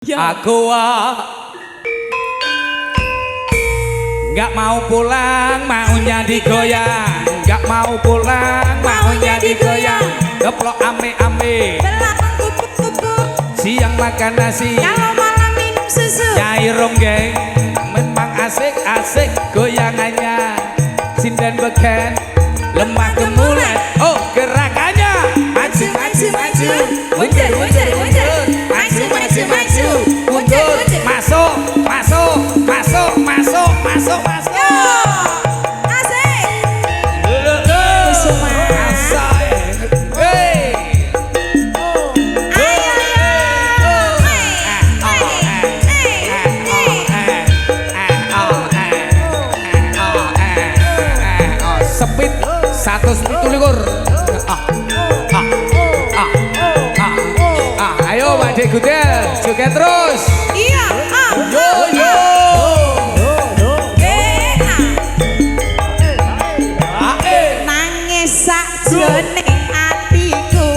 Ya. Aku nggak mau pulang, maunya digoyang. Nggak mau pulang, maunya digoyang. Ngeplok ame-ame, Belakang kupu-kupu, siang makan nasi, kalau malam minum susu. nyai ronggeng, memang asik-asik goyangannya. Sinden beken, lemah kemulet, oh gerakannya. Maju, maju, maju, mundur, mundur, mundur. Maju, maju, maju, mundur. Masuk, masuk, masuk, masuk, masuk, masuk. Yo, asik. Kusuma. Hey. Ayo, Sepit 127. Ayo Pak Dek Gudel, joget terus. Iya, Yo yo. nangis sakjroning atiku.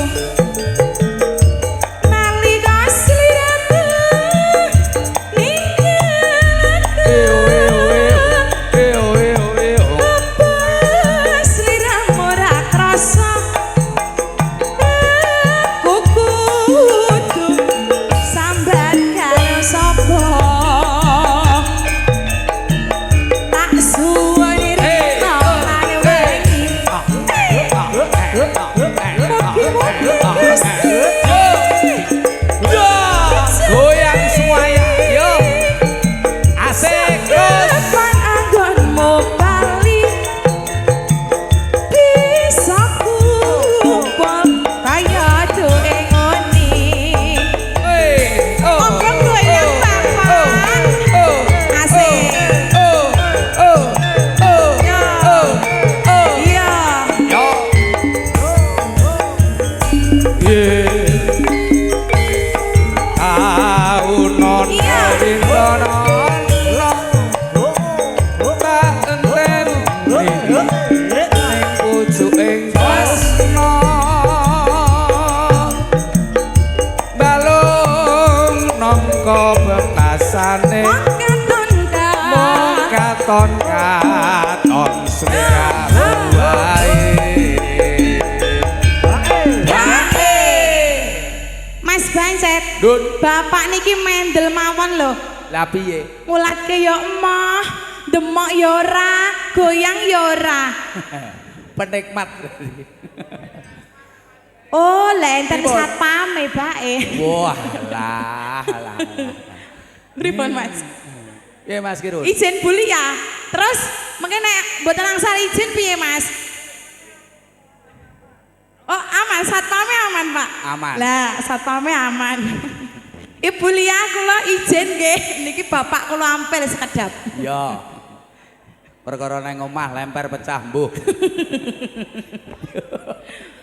Nalika sliramu ninggalku. Sliramu ora krasa. Kuku kudu sambat karo sapa. Tak suwani rita lan wengi. Goyang semuanya, yo. Asik terus. Depan anggonmu bali bisa kumpul kaya doe ngoni. Hey, Monggo goyang papan. Asik. Iya. Yo. Yeah. Tahu non Iya. rindono tak enten ning pucuking tresno balung nangka bekasane mung katon seliramu wae. Mas Bancet, Dun, bapak niki mendel mawon lho. lah piye? Ngulatke ya emoh, demok ya ora, goyang ya ora. Penikmat. Oh, lenten satpame bae. Wah, lah. Pripun, Mas? Ya Mas Kirun. Izin buli ya. Terus mungkin nek mboten angsal izin piye, Mas? Oh, aman, satpame aman, Pak. Aman. Lah, satpame aman. Ibu Lia kula izin nggih, niki bapak kula ampel sekedap. Ya. Perkara nang omah lemper pecah mbuh.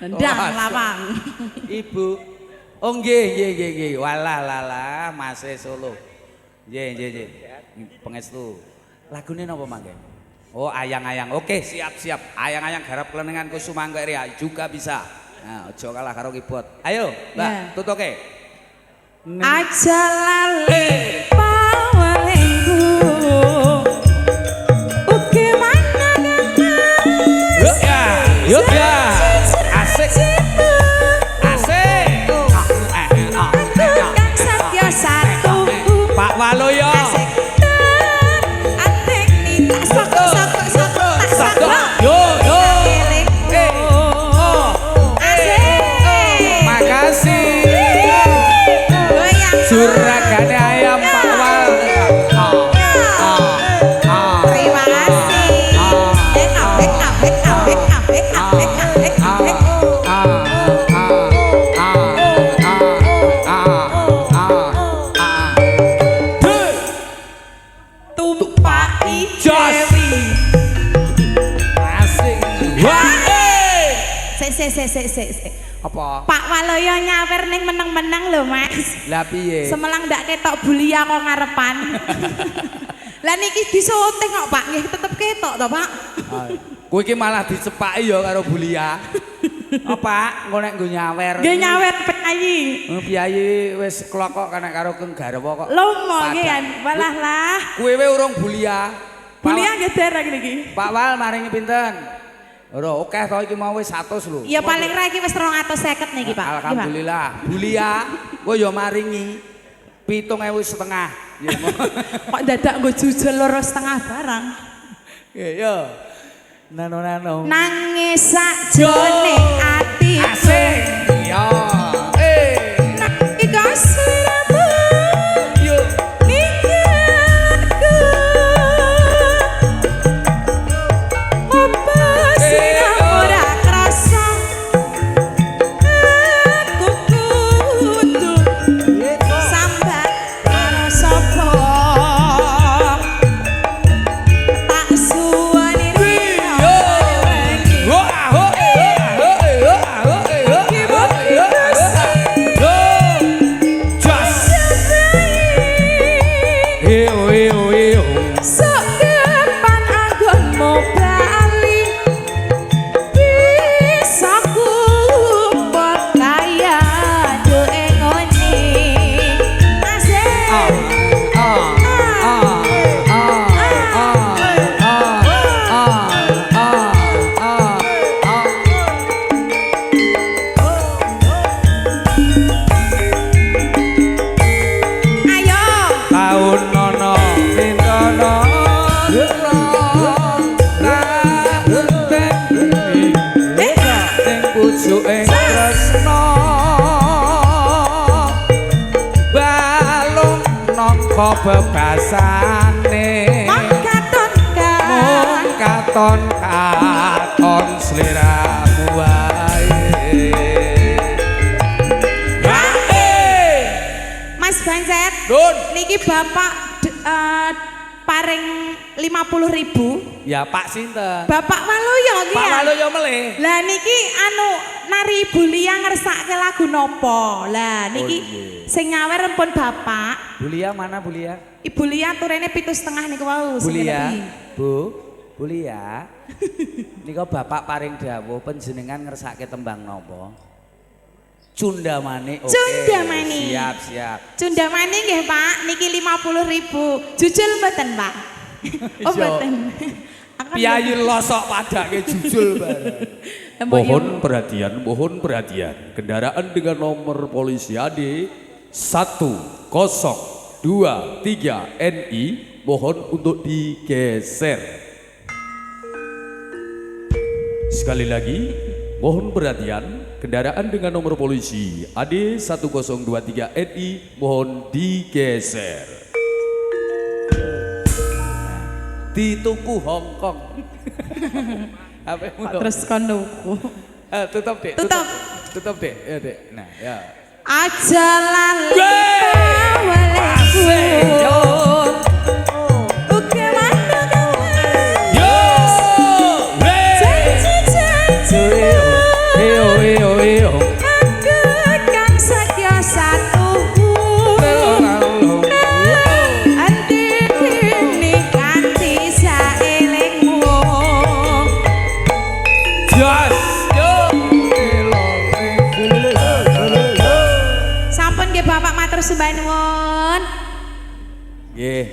Ndang Wah, lawang. Ibu. Oh nggih. Walah Mas Solo. Nggih. Pangestu. Lagune napa mangke? Oh, ayang-ayang. Oke, siap. Ayang-ayang garap kelenenganku sumangke ria juga bisa. Nah, aja kalah karo keyboard. Ayo, Mbak, Ya. tutuke. Aja lali pawalengku. Ugi Yuk ya. Asik. Kang Satya satu. Pak Waloyo. Asik. Atik nih tak sok. Yo. Asik. Makasih. Goyang. Juragane ayam Pak Wal. Terima kasih. Tumpaki Dewi. Asik. Wah. Sik. Apa? Pak Waloyo nyawer ning meneng-meneng lho, Mas. Lah piye? Semelang ndak ketok bulia kok ngarepan. Lah niki disunting kok, Pak. Nggih tetep ketok to, Pak. Kowe iki malah dicepaki ya karo Bulia. Apa? Engko nek nggo nyawer. Nggih nyawer piyayi. Piyayi wis klokok kena karo Kang Garwa kok. Lomo nggih kan. Walah lah. Kuwi urung bulia. Bulia nggih dereng niki. Pak Wal maringi pinten? Ora akeh to iki mau wis 100 lho. Ya paling ra iki wis 250 niki, Pak. Alhamdulillah. Bulia kok ya maringi 7.500. Ya. Kok dadak nggo jujul 2,5 barang. Ya. Nano. Nangis sakjane ati. Asik. Ya. Nangis kasiramu. Yo. Ninggalku. Apa sing ora krasa. Aku kudu sambat karo sapa. Tak suwani sok depan anggonmu bali bisa kumpul kaya duwe ngoni ayo Taun nono mintono ning pucuking tresna balung nangka bebasane katon sliramu wae Mas Bangset Dun niki Bapak paring 50.000. ya Pak sinten Bapak Waluyo nggih Pak ya. Waluyo melih Lah niki nari Ibu Lia ngersake lagu nopo? Lah niki sing nyawer pun Bapak. Bulia mana Bulia Ibu Lia turene 7,5 niku wau. Bulia Bulia nika Bapak paring dawuh panjenengan ngersake tembang napa Cundamani. Oke. Cundamani. Siap. Cundamani nggih Pak, niki 50.000. Jujul mboten Pak? Oh mboten. Piyayi losok padake jujul bareng. Mohon perhatian. Kendaraan dengan nomor polisi AD 1023 NI mohon untuk digeser. Sekali lagi, mohon perhatian. Kendaraan dengan nomor polisi AD 1023 NI mohon digeser. Dituku Hongkong. Apa Terus kon nuku. Tutup Dek. Tutup. Tutup Dek. Ya Dek. Nah, ya. Aja lali Yo. Uke mantu Yo. Yo. aku kang satya satu ati ini kanthi saelingmu sampun nggih Bapak matur sembah nuwun Nggih.